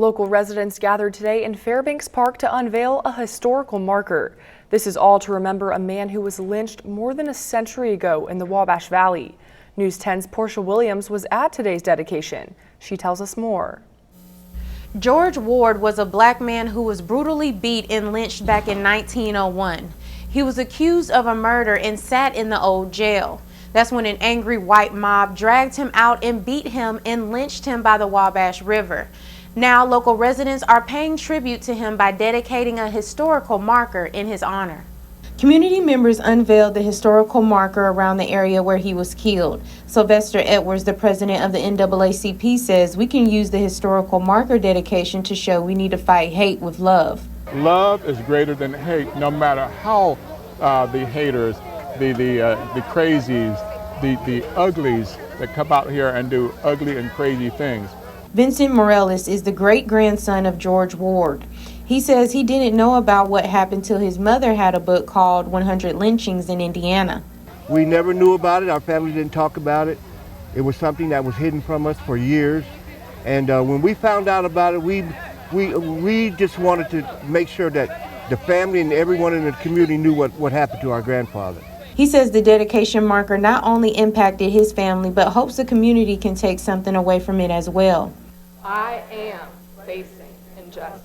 Local residents gathered today in Fairbanks Park to unveil a historical marker. This is all to remember a man who was lynched more than a century ago in the Wabash Valley. News 10's Portia Williams was at today's dedication. She tells us more. George Ward was a black man who was brutally beat and lynched back in 1901. He was accused of a murder and sat in the old jail. That's when an angry white mob dragged him out and beat him and lynched him by the Wabash River. Now, local residents are paying tribute to him by dedicating a historical marker in his honor. Community members unveiled the historical marker around the area where he was killed. Sylvester Edwards, the president of the NAACP, says we can use the historical marker dedication to show we need to fight hate with love. Love is greater than hate, no matter how the haters, the crazies, the uglies that come out here and do ugly and crazy things. Vincent Morales is the great-grandson of George Ward. He says he didn't know about what happened till his mother had a book called 100 Lynchings in Indiana. We never knew about it. Our family didn't talk about it. It was something that was hidden from us for years. And when we found out about it, we just wanted to make sure that the family and everyone in the community knew what happened to our grandfather. He says the dedication marker not only impacted his family, but hopes the community can take something away from it as well. I am facing injustice.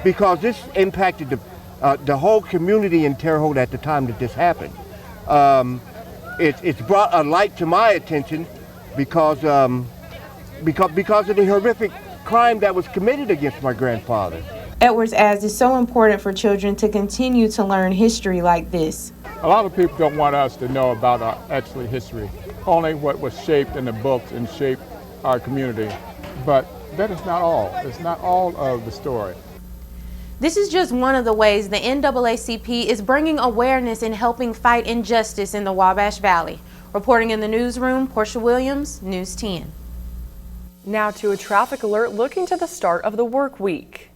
Because this impacted the whole community in Terre Haute at the time that this happened. It's brought a light to my attention because of the horrific crime that was committed against my grandfather. Edwards adds it's so important for children to continue to learn history like this. A lot of people don't want us to know about our actual history, only what was shaped in the books and shaped our community. But that is not all. It's not all of the story. This is just one of the ways the NAACP is bringing awareness and helping fight injustice in the Wabash Valley. Reporting in the newsroom, Portia Williams, News 10. Now to a traffic alert looking to the start of the work week.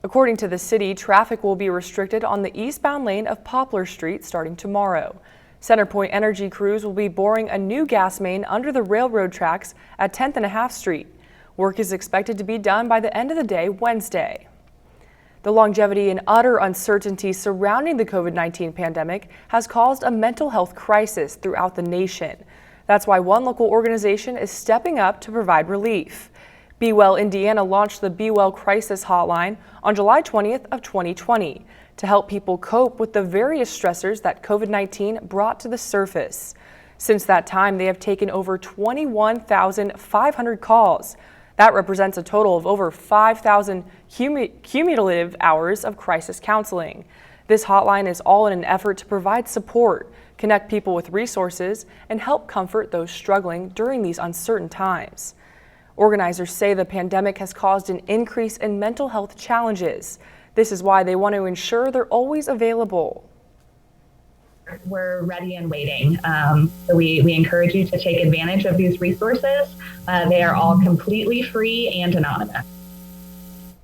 According to the city, traffic will be restricted on the eastbound lane of Poplar Street starting tomorrow. CenterPoint Energy crews will be boring a new gas main under the railroad tracks at 10th and a half Street. Work is expected to be done by the end of the day Wednesday. The longevity and utter uncertainty surrounding the COVID-19 pandemic has caused a mental health crisis throughout the nation. That's why one local organization is stepping up to provide relief. Be Well Indiana launched the Be Well Crisis Hotline on July 20th of 2020 to help people cope with the various stressors that COVID-19 brought to the surface. Since that time, they have taken over 21,500 calls. That represents a total of over 5,000 cumulative hours of crisis counseling. This hotline is all in an effort to provide support, connect people with resources, and help comfort those struggling during these uncertain times. Organizers say the pandemic has caused an increase in mental health challenges. This is why they want to ensure they're always available. We're ready and waiting. So we encourage you to take advantage of these resources. They are all completely free and anonymous.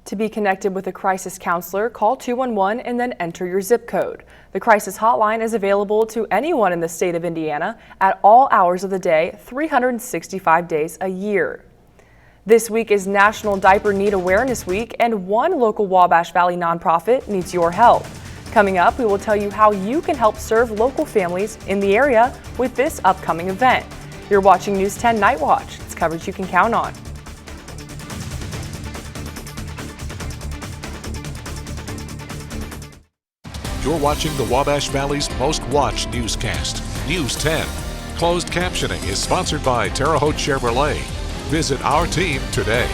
To be connected with a crisis counselor, call 211 and then enter your zip code. The crisis hotline is available to anyone in the state of Indiana at all hours of the day, 365 days a year. This week is National Diaper Need Awareness Week, and one local Wabash Valley nonprofit needs your help. Coming up, we will tell you how you can help serve local families in the area with this upcoming event. You're watching News 10 Night Watch. It's coverage you can count on. You're watching the Wabash Valley's most watched newscast, News 10. Closed captioning is sponsored by Terre Haute Chevrolet. Visit our team today.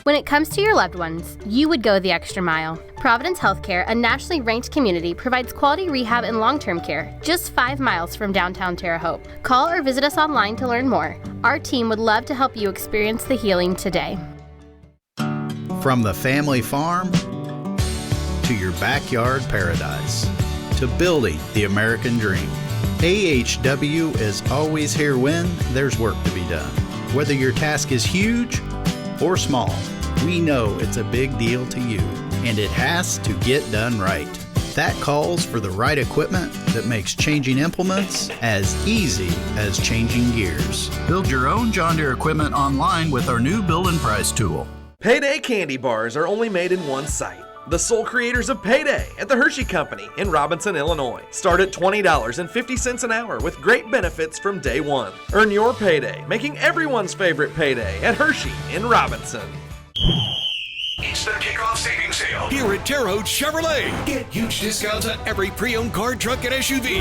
When it comes to your loved ones, you would go the extra mile. Providence Healthcare, a nationally ranked community, provides quality rehab and long-term care just 5 miles from downtown Terre Haute. Call or visit us online to learn more. Our team would love to help you experience the healing today. From the family farm to your backyard paradise to building the American dream, AHW is always here when there's work to be done. Whether your task is huge or small, we know it's a big deal to you, and it has to get done right. That calls for the right equipment that makes changing implements as easy as changing gears. Build your own John Deere equipment online with our new Build and Price tool. Payday candy bars are only made in one site. The sole creators of Payday at the Hershey Company in Robinson, Illinois. Start at $20.50 an hour with great benefits from day one. Earn your payday, making everyone's favorite payday at Hershey in Robinson. It's the kickoff savings sale here at Terre Haute Chevrolet. Get huge discounts on every pre-owned car, truck, and SUV.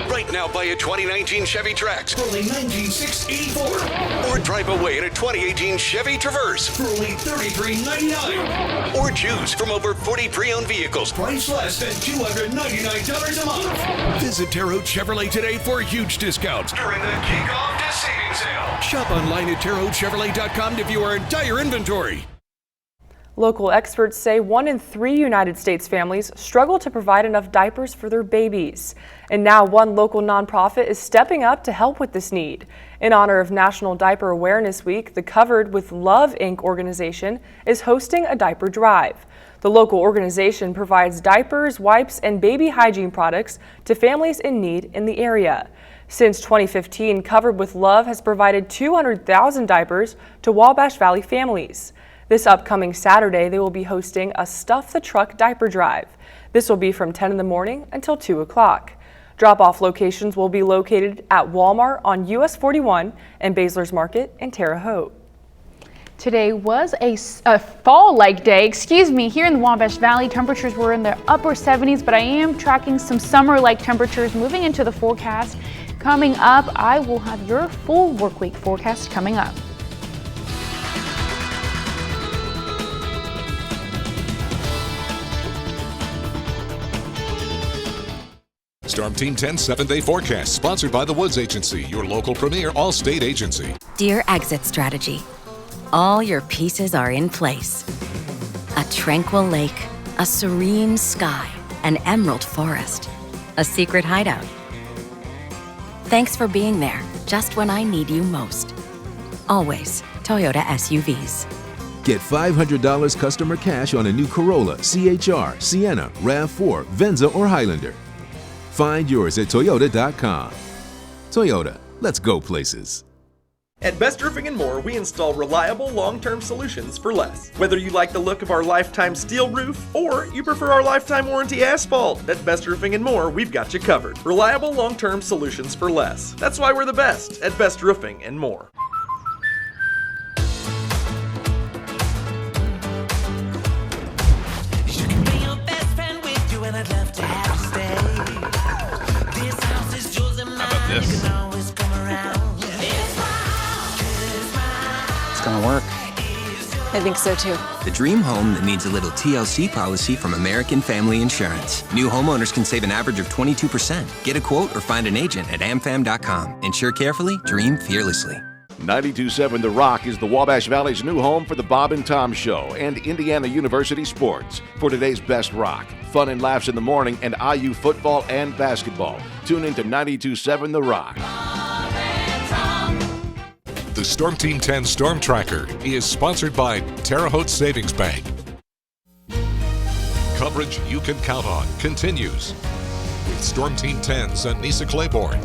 Right now, buy a 2019 Chevy Trax for only $19,684. Or drive away in a 2018 Chevy Traverse for only $33.99. Or choose from over 40 pre-owned vehicles, priced less than $299 a month. Visit Terre Haute Chevrolet today for huge discounts during the kickoff savings sale. Shop online at TerreHautechevrolet.com to view our entire inventory. Local experts say 1 in 3 United States families struggle to provide enough diapers for their babies. And now one local nonprofit is stepping up to help with this need. In honor of National Diaper Awareness Week, the Covered with Love Inc. organization is hosting a diaper drive. The local organization provides diapers, wipes, and baby hygiene products to families in need in the area. Since 2015, Covered with Love has provided 200,000 diapers to Wabash Valley families. This upcoming Saturday, they will be hosting a Stuff the Truck diaper drive. This will be from 10 in the morning until 2 o'clock. Drop-off locations will be located at Walmart on US 41 and Basler's Market in Terre Haute. Today was a fall-like day, here in the Wabash Valley. Temperatures were in the upper 70s, but I am tracking some summer-like temperatures moving into the forecast. Coming up, I will have your full work week forecast coming up. Storm Team 10's 7-day forecast, sponsored by the Woods Agency, your local premier all-state agency. Dear Exit Strategy, all your pieces are in place. A tranquil lake, a serene sky, an emerald forest, a secret hideout. Thanks for being there, just when I need you most. Always Toyota SUVs. Get $500 customer cash on a new Corolla, CHR, Sienna, RAV4, Venza, or Highlander. Find yours at Toyota.com. Toyota, let's go places. At Best Roofing and More, we install reliable long-term solutions for less. Whether you like the look of our lifetime steel roof or you prefer our lifetime warranty asphalt, at Best Roofing and More, we've got you covered. Reliable long-term solutions for less. That's why we're the best at Best Roofing and More. You can be your best friend with you, and I'd love to have you stay. This house is yours and mine. You can always come around. It's gonna work. I think so too. The dream home that needs a little TLC policy from American Family Insurance. New homeowners can save an average of 22%. Get a quote or find an agent at amfam.com. Insure carefully, dream fearlessly. 92.7 The Rock is the Wabash Valley's new home for the Bob and Tom Show and Indiana University sports. For today's best rock, fun and laughs in the morning, and IU football and basketball. Tune into 92.7 The Rock. The Storm Team 10 Storm Tracker is sponsored by Terre Haute Savings Bank. Coverage you can count on continues with Storm Team 10's Anissa Claiborne.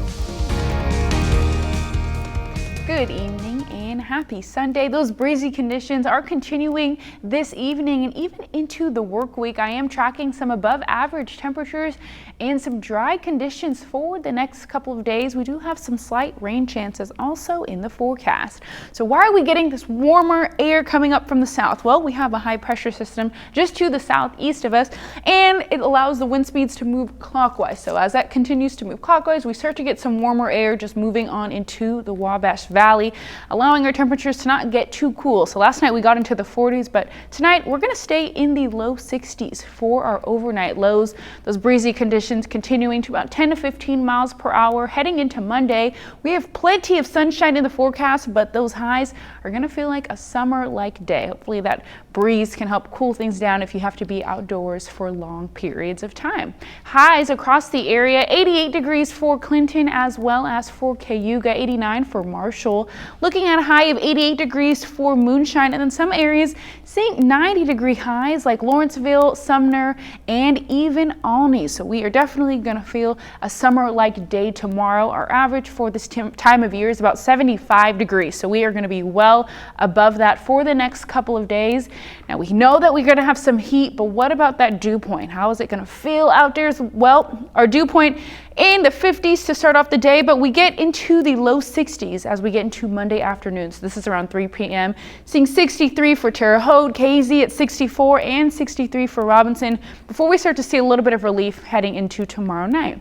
Good evening and happy Sunday. Those breezy conditions are continuing this evening and even into the work week. I am tracking some above average temperatures and some dry conditions for the next couple of days. We do have some slight rain chances also in the forecast. So why are we getting this warmer air coming up from the south? Well, we have a high pressure system just to the southeast of us, and it allows the wind speeds to move clockwise. So as that continues to move clockwise, we start to get some warmer air just moving on into the Wabash Valley, allowing our temperatures to not get too cool. So last night we got into the 40s, but tonight we're going to stay in the low 60s for our overnight lows. Those breezy conditions continuing to about 10 to 15 miles per hour heading into Monday. We have plenty of sunshine in the forecast, but those highs are going to feel like a summer-like day. Hopefully that breeze can help cool things down if you have to be outdoors for long periods of time. Highs across the area, 88 degrees for Clinton as well as for Cayuga, 89 for Marshall. Looking at a high of 88 degrees for Moonshine, and then some areas seeing 90-degree highs like Lawrenceville, Sumner, and even Alney. So we are definitely going to feel a summer-like day tomorrow. Our average for this time of year is about 75 degrees. So we are going to be well above that for the next couple of days. Now we know that we're going to have some heat, but what about that dew point? How is it going to feel out there? Well, our dew point in the 50s to start off the day, but we get into the low 60s as we get into Monday afternoon. So this is around 3 p.m. Seeing 63 for Terre Haute, KZ at 64 and 63 for Robinson before we start to see a little bit of relief heading into tomorrow night.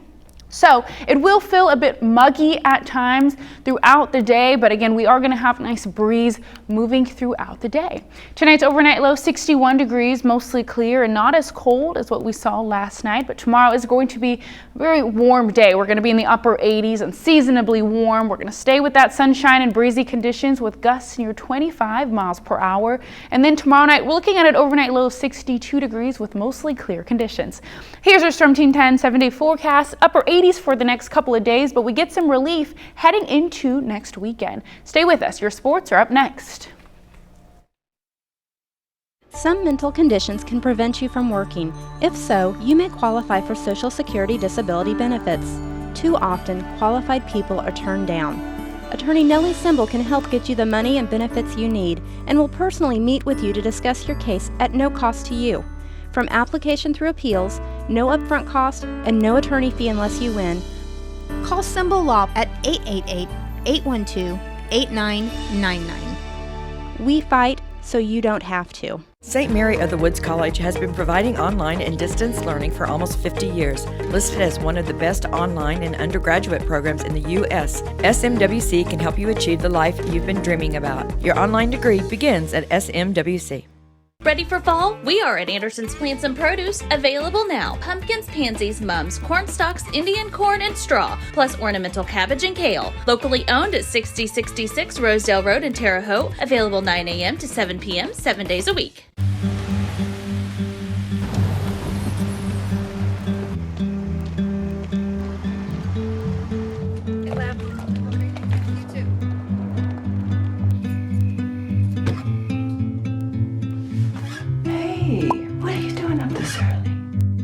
So it will feel a bit muggy at times throughout the day, but again, we are going to have a nice breeze moving throughout the day. Tonight's overnight low 61 degrees, mostly clear and not as cold as what we saw last night, but tomorrow is going to be a very warm day. We're going to be in the upper 80s and seasonably warm. We're going to stay with that sunshine and breezy conditions with gusts near 25 miles per hour. And then tomorrow night, we're looking at an overnight low of 62 degrees with mostly clear conditions. Here's our Storm Team 10 7-day forecast. Upper 80s for the next couple of days, but we get some relief heading into next weekend. Stay with us. Your sports are up next. Some mental conditions can prevent you from working. If so, you may qualify for Social Security disability benefits. Too often, qualified people are turned down. Attorney Nellie Symbol can help get you the money and benefits you need and will personally meet with you to discuss your case at no cost to you. From application through appeals, no upfront cost, and no attorney fee unless you win. Call Symbol Law at 888-812-8999. We fight so you don't have to. St. Mary of the Woods College has been providing online and distance learning for almost 50 years. Listed as one of the best online and undergraduate programs in the U.S., SMWC can help you achieve the life you've been dreaming about. Your online degree begins at SMWC. Ready for fall? We are at Anderson's Plants and Produce, available now. Pumpkins, pansies, mums, corn stalks, Indian corn, and straw, plus ornamental cabbage and kale. Locally owned at 6066 Rosedale Road in Terre Haute, available 9 a.m. to 7 p.m., 7 days a week.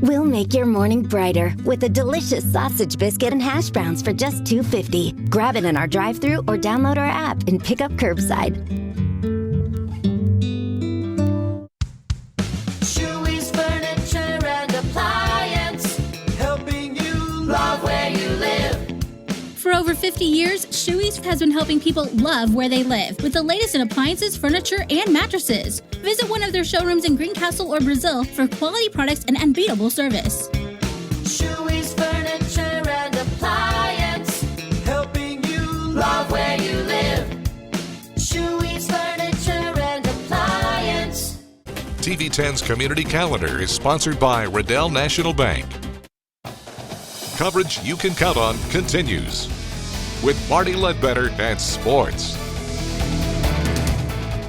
We'll make your morning brighter with a delicious sausage biscuit and hash browns for just $2.50. Grab it in our drive-thru or download our app and pick up curbside. Shoey's Furniture and Appliance, helping you love where you live. For over 50 years, Shoey's has been helping people love where they live with the latest in appliances, furniture, and mattresses. Visit one of their showrooms in Greencastle or Brazil for quality products and unbeatable service. Shoey's Furniture and Appliance, helping you love where you live. Shoey's Furniture and Appliance. TV 10's Community Calendar is sponsored by Riddell National Bank. Coverage you can count on continues with Marty Ledbetter and Sports.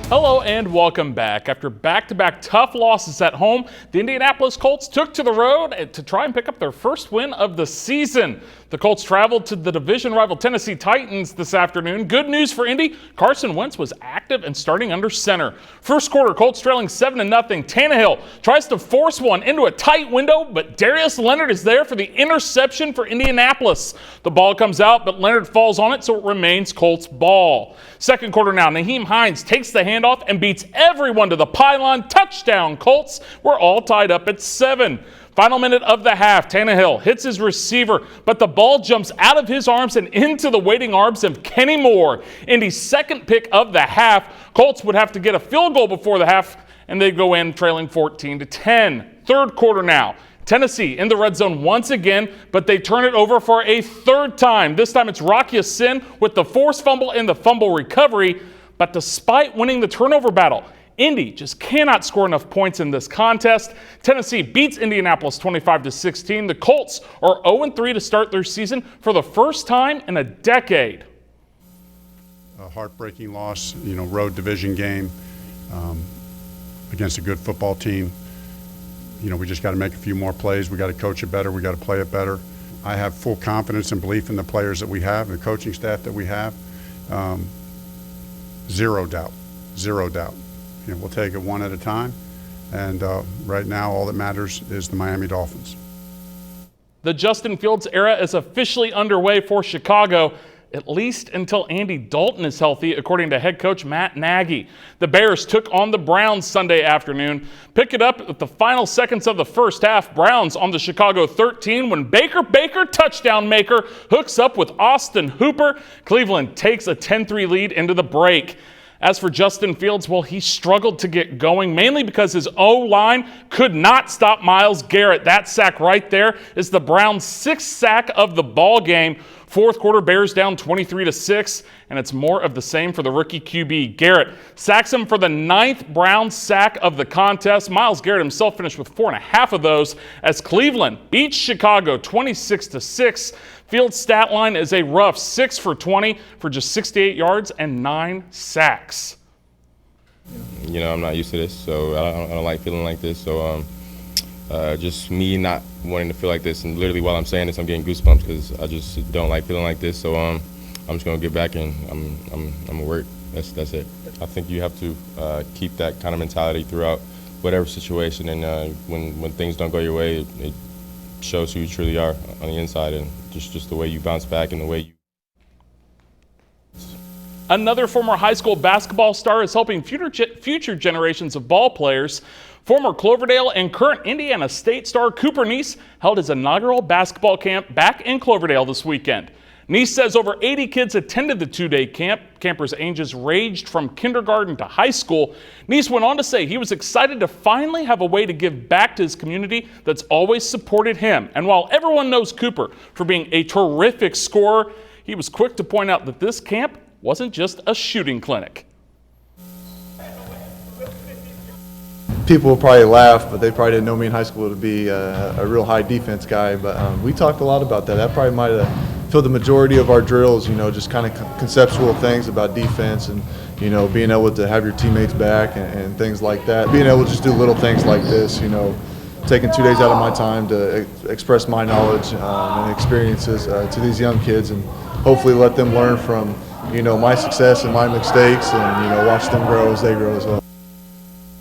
Hello and welcome back. After back-to-back tough losses at home, the Indianapolis Colts took to the road to try and pick up their first win of the season. The Colts traveled to the division rival Tennessee Titans this afternoon. Good news for Indy, Carson Wentz was active and starting under center. First quarter, Colts trailing 7-0. Tannehill tries to force one into a tight window, but Darius Leonard is there for the interception for Indianapolis. The ball comes out, but Leonard falls on it, so it remains Colts ball. Second quarter now, Nyheim Hines takes the handoff and beats everyone to the pylon. Touchdown, Colts. We're all tied up at 7. Final minute of the half, Tannehill hits his receiver, but the ball jumps out of his arms and into the waiting arms of Kenny Moore. Indy's second pick of the half. Colts would have to get a field goal before the half, and they go in trailing 14-10. Third quarter now. Tennessee in the red zone once again, but they turn it over for a third time. This time it's Rocky Sin with the forced fumble and the fumble recovery. But despite winning the turnover battle, Indy just cannot score enough points in this contest. Tennessee beats Indianapolis 25-16. The Colts are 0-3 to start their season for the first time in a decade. A heartbreaking loss, road division game against a good football team. We just got to make a few more plays. We got to coach it better. We got to play it better. I have full confidence and belief in the players that we have, the coaching staff that we have. Zero doubt. Zero doubt. We'll take it one at a time. And right now, all that matters is the Miami Dolphins. The Justin Fields era is officially underway for Chicago, at least until Andy Dalton is healthy, according to head coach Matt Nagy. The Bears took on the Browns Sunday afternoon. Pick it up at the final seconds of the first half. Browns on the Chicago 13 when Baker, touchdown maker, hooks up with Austin Hooper. Cleveland takes a 10-3 lead into the break. As for Justin Fields, well, he struggled to get going, mainly because his O-line could not stop Myles Garrett. That sack right there is the Browns' 6th sack of the ball game. Fourth quarter, Bears down 23-6, and it's more of the same for the rookie QB. Garrett sacks him for the 9th Browns sack of the contest. Myles Garrett himself finished with 4.5 of those as Cleveland beats Chicago 26-6. Fields' stat line is a rough 6 for 20 for just 68 yards and 9 sacks. I'm not used to this, so I don't like feeling like this. So just me not wanting to feel like this, and literally while I'm saying this, I'm getting goosebumps because I just don't like feeling like this. So I'm just gonna get back and I'm gonna work. That's it. I think you have to keep that kind of mentality throughout whatever situation, and when things don't go your way, it shows who you truly are on the inside, and just the way you bounce back and the way you. Another former high school basketball star is helping future generations of ball players. Former Cloverdale and current Indiana State star Cooper Neese held his inaugural basketball camp back in Cloverdale this weekend. Neese says over 80 kids attended the 2-day camp. Campers' ages ranged from kindergarten to high school. Neese went on to say he was excited to finally have a way to give back to his community that's always supported him. And while everyone knows Cooper for being a terrific scorer, he was quick to point out that this camp wasn't just a shooting clinic. People will probably laugh, but they probably didn't know me in high school to be a real high defense guy. But we talked a lot about that. That probably might have filled the majority of our drills, just kind of conceptual things about defense and, being able to have your teammates back and things like that. Being able to just do little things like this, taking 2 days out of my time to express my knowledge and experiences to these young kids and hopefully let them learn from, my success and my mistakes and, watch them grow as they grow as well.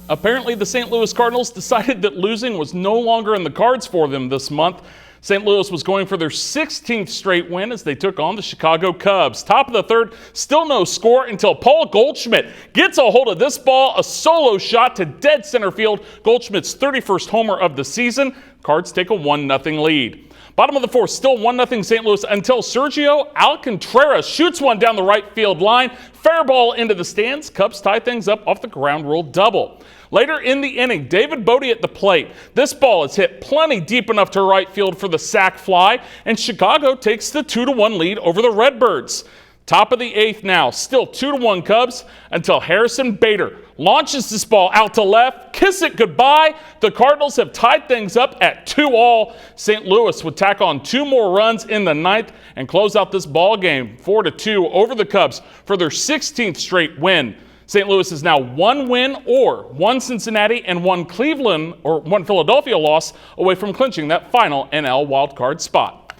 Apparently, the St. Louis Cardinals decided that losing was no longer in the cards for them this month. St. Louis was going for their 16th straight win as they took on the Chicago Cubs. Top of the third, still no score until Paul Goldschmidt gets a hold of this ball, a solo shot to dead center field. Goldschmidt's 31st homer of the season. Cards take a 1-0 lead. Bottom of the fourth, still 1-0 St. Louis until Sergio Alcantara shoots one down the right field line. Fair ball into the stands. Cubs tie things up off the ground rule double. Later in the inning, David Bodie at the plate. This ball is hit plenty deep enough to right field for the sac fly, and Chicago takes the 2-1 lead over the Redbirds. Top of the eighth now, still 2-1 Cubs until Harrison Bader launches this ball out to left. Kiss it goodbye. The Cardinals have tied things up at 2-2. St. Louis would tack on 2 more runs in the ninth and close out this ball game 4-2 over the Cubs for their 16th straight win. St. Louis is now 1 win or 1 Cincinnati and 1 Cleveland or 1 Philadelphia loss away from clinching that final NL wildcard spot.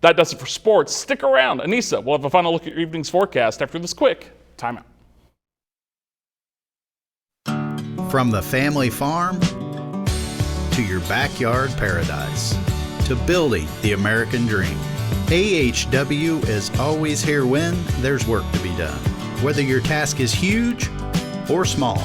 That does it for sports. Stick around. Anissa will have a final look at your evening's forecast after this quick timeout. From the family farm to your backyard paradise to building the American dream, AHW is always here when there's work to be done. Whether your task is huge or small,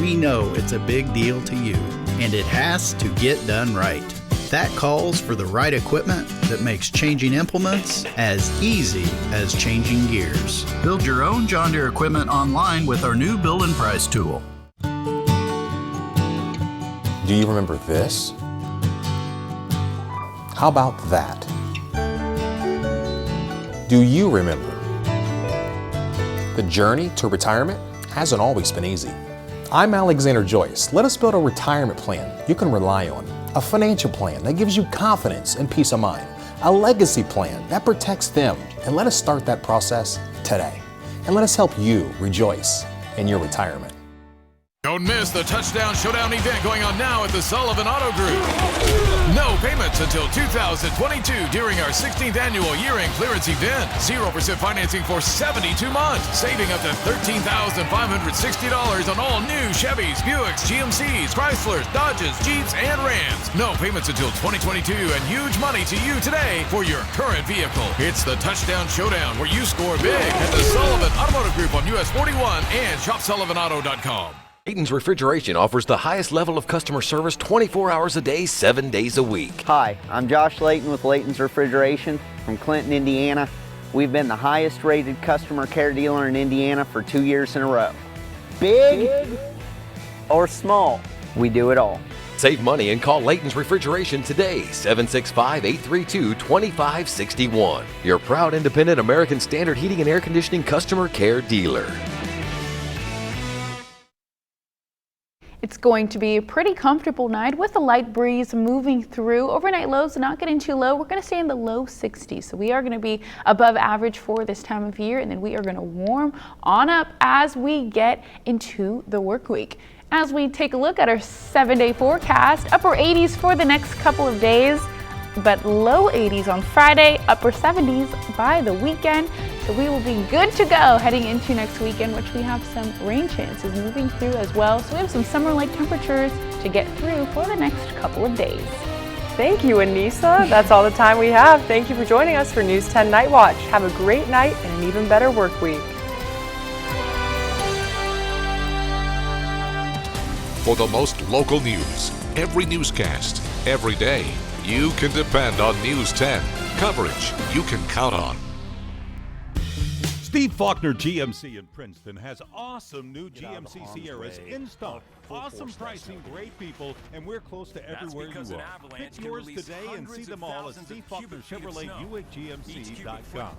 we know it's a big deal to you, and it has to get done right. That calls for the right equipment that makes changing implements as easy as changing gears. Build your own John Deere equipment online with our new Build and Price tool. Do you remember this? How about that? Do you remember? The journey to retirement hasn't always been easy. I'm Alexander Joyce. Let us build a retirement plan you can rely on. A financial plan that gives you confidence and peace of mind. A legacy plan that protects them. And let us start that process today. And let us help you rejoice in your retirement. Don't miss the Touchdown Showdown event going on now at the Sullivan Auto Group. No payments until 2022 during our 16th annual year-end clearance event. 0% financing for 72 months, saving up to $13,560 on all new Chevys, Buicks, GMCs, Chryslers, Dodges, Jeeps, and Rams. No payments until 2022 and huge money to you today for your current vehicle. It's the Touchdown Showdown where you score big at the Sullivan Automotive Group on US 41 and shopsullivanauto.com. Layton's Refrigeration offers the highest level of customer service 24 hours a day, 7 days a week. Hi, I'm Josh Layton with Layton's Refrigeration from Clinton, Indiana. We've been the highest rated customer care dealer in Indiana for 2 years in a row. Big or small, we do it all. Save money and call Layton's Refrigeration today, 765-832-2561. Your proud independent American Standard Heating and Air Conditioning customer care dealer. It's going to be a pretty comfortable night with a light breeze moving through. Overnight lows not getting too low. We're going to stay in the low 60s. So we are going to be above average for this time of year, and then we are going to warm on up as we get into the work week. As we take a look at our 7-day forecast, upper 80s for the next couple of days, but low 80s on Friday, upper 70s by the weekend. So we will be good to go heading into next weekend, which we have some rain chances moving through as well. So we have some summer-like temperatures to get through for the next couple of days. Thank you, Anissa. That's all the time we have. Thank you for joining us for News 10 Night Watch. Have a great night and an even better work week. For the most local news, every newscast, every day, you can depend on News 10. Coverage you can count on. Steve Faulkner GMC in Princeton has awesome new GMC Sierras in stock. Awesome pricing, great people, and we're close to everywhere you are. Pick yours today and see them all at Steve Faulkner Chevrolet GMC.com.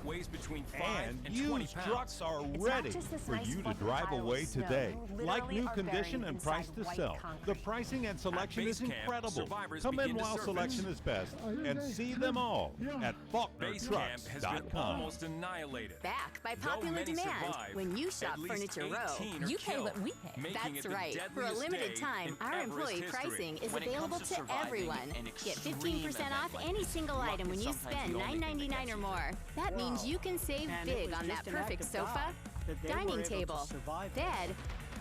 And used trucks are ready for you to drive away today. Like new condition and price to sell. The pricing and selection is incredible. Come in while selection is best and see them all at FaulknerTrucks.com. Back by popular demand. When you shop Furniture Row, you pay what we pay. That's right. For a limited time, our employee pricing is available to everyone. Get 15% off any single item when you spend $9.99 or more. That means you can save big on that perfect sofa, dining table, bed,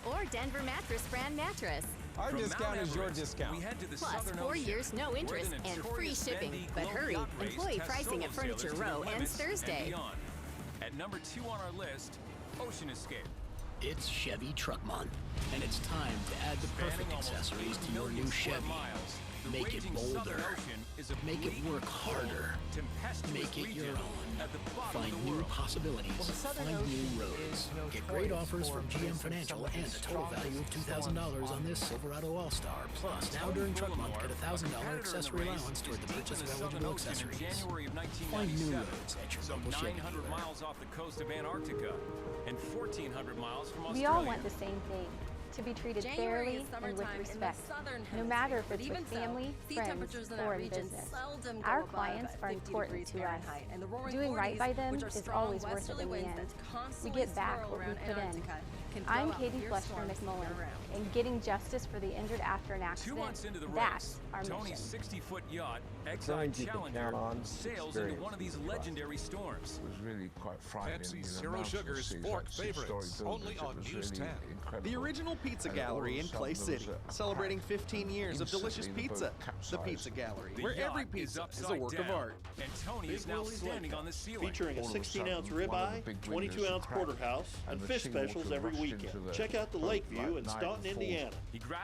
or Denver Mattress brand mattress. Our discount is your discount. Plus, 4 years, no interest, and free shipping. But hurry, employee pricing at Furniture Row ends Thursday. At number 2 on our list, Ocean Escape. It's Chevy Truck Month, and it's time to add the perfect accessories to your new Chevy. Make it bolder, make it work harder, make it your own. Find new possibilities, find new roads. Get great offers from GM Financial and a total value of $2,000 on this Silverado All-Star. Plus, now during Truck Month, get a $1,000 accessory allowance toward the purchase of eligible accessories. Find new roads at your local Chevy dealer. 900 miles off the coast of Antarctica and 1,400 miles from Australia. We all want the same thing. To be treated fairly and with respect, no matter if it's with family, friends, or in business. Our clients are important to us. Doing right by them is always worth it in the end. We get back what we put in. I'm Katie Fleshner McMullen, and getting justice for the injured after an accident, 2 months into the that's race, our mission. Tony's 60-foot yacht, Exide Challenger, sails into one of these legendary storms. It was really quite frightening. Pepsi Zero Sugar Sport favorites, only on News 10. The original Pizza Gallery in Clay City, celebrating 15 years of delicious pizza. The Pizza Gallery, where every pizza is a work of art. And Tony is now standing on the ceiling. Featuring a 16-ounce ribeye, 22-ounce porterhouse, and fish specials every weekend. Check out the Lakeview in Staunton, Indiana.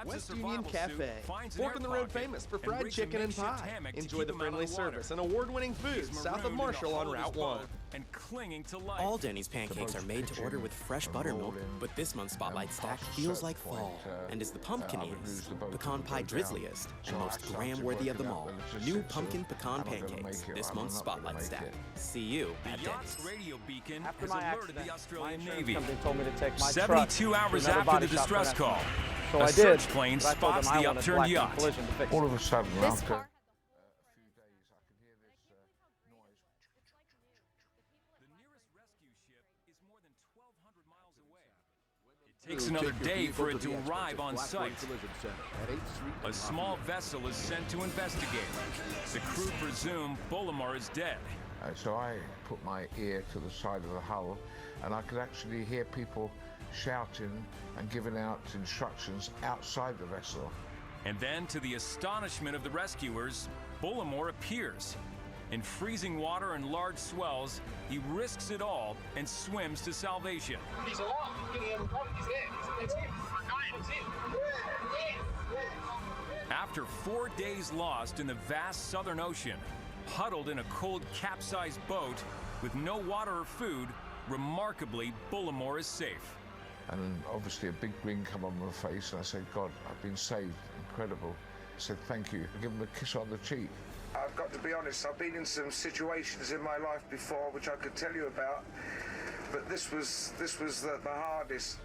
West Union Cafe, Fork in the Road famous for fried chicken and pie. Enjoy the friendly service and award-winning food south of Marshall on Route 1. And clinging to life. All Denny's pancakes are made to order with fresh buttermilk, but this month's Spotlight Stack feels like fall and is the pumpkiniest, pecan pie drizzliest, and most graham-worthy of them all. New pumpkin pecan pancakes, this month's Spotlight Stack. See you at Denny's. Radio beacon has alerted the Australian Navy. Told me to take my 72 hours after the distress call, so a I did, search plane but I told them spots I the wanted upturned black yacht. collision to fix All it. of a sudden, after a few days, I could hear this noise. The nearest rescue ship is more than 1,200 miles away. It Takes another day for it to arrive on site. A small vessel is sent to investigate. The crew presume Bullimore is dead. So I put my ear to the side of the hull, and I could actually hear people shouting and giving out instructions outside the vessel. And then, to the astonishment of the rescuers, Bullimore appears. In freezing water and large swells, he risks it all and swims to salvation. He's alive. He's there. It's him. It's him. After 4 days lost in the vast Southern Ocean, huddled in a cold, capsized boat with no water or food, remarkably, Bullimore is safe. And obviously a big grin come on my face, and I said, God, I've been saved. Incredible. I said, thank you. I give him a kiss on the cheek. I've got to be honest, I've been in some situations in my life before which I could tell you about, but this was the hardest.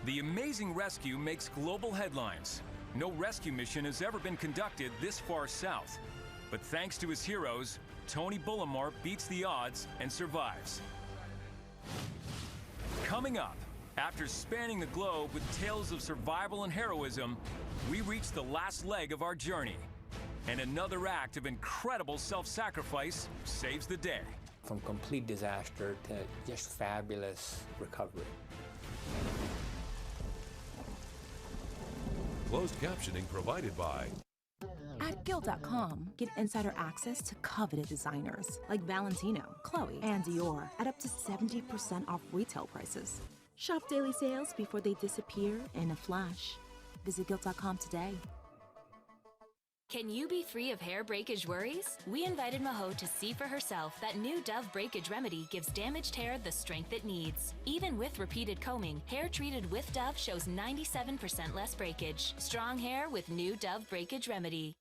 The amazing rescue makes global headlines. No rescue mission has ever been conducted this far south. But thanks to his heroes, Tony Bullimore beats the odds and survives. Coming up, after spanning the globe with tales of survival and heroism, we reach the last leg of our journey. And another act of incredible self-sacrifice saves the day. From complete disaster to just fabulous recovery. Closed captioning provided by At Guild.com, get insider access to coveted designers like Valentino, Chloe, and Dior at up to 70% off retail prices. Shop daily sales before they disappear in a flash. Visit Guild.com today. Can you be free of hair breakage worries? We invited Maho to see for herself that new Dove Breakage Remedy gives damaged hair the strength it needs. Even with repeated combing, hair treated with Dove shows 97% less breakage. Strong hair with new Dove Breakage Remedy.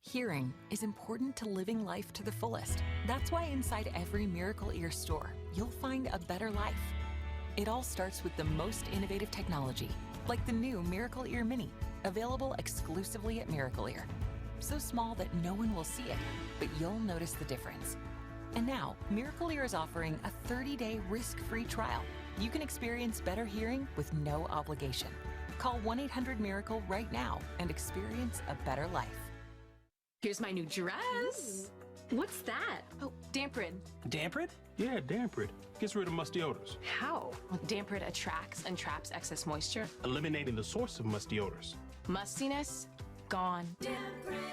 Hearing is important to living life to the fullest. That's why inside every Miracle Ear store, you'll find a better life. It all starts with the most innovative technology, like the new Miracle Ear Mini, available exclusively at Miracle Ear. So small that no one will see it, but you'll notice the difference. And now, Miracle Ear is offering a 30-day risk-free trial. You can experience better hearing with no obligation. Call 1-800-MIRACLE right now and experience a better life. Here's my new dress. What's that? Oh, Damprid. Damprid? Yeah, Damprid. Gets rid of musty odors. How? Damprid attracts and traps excess moisture, eliminating the source of musty odors. Mustiness gone. Damprid.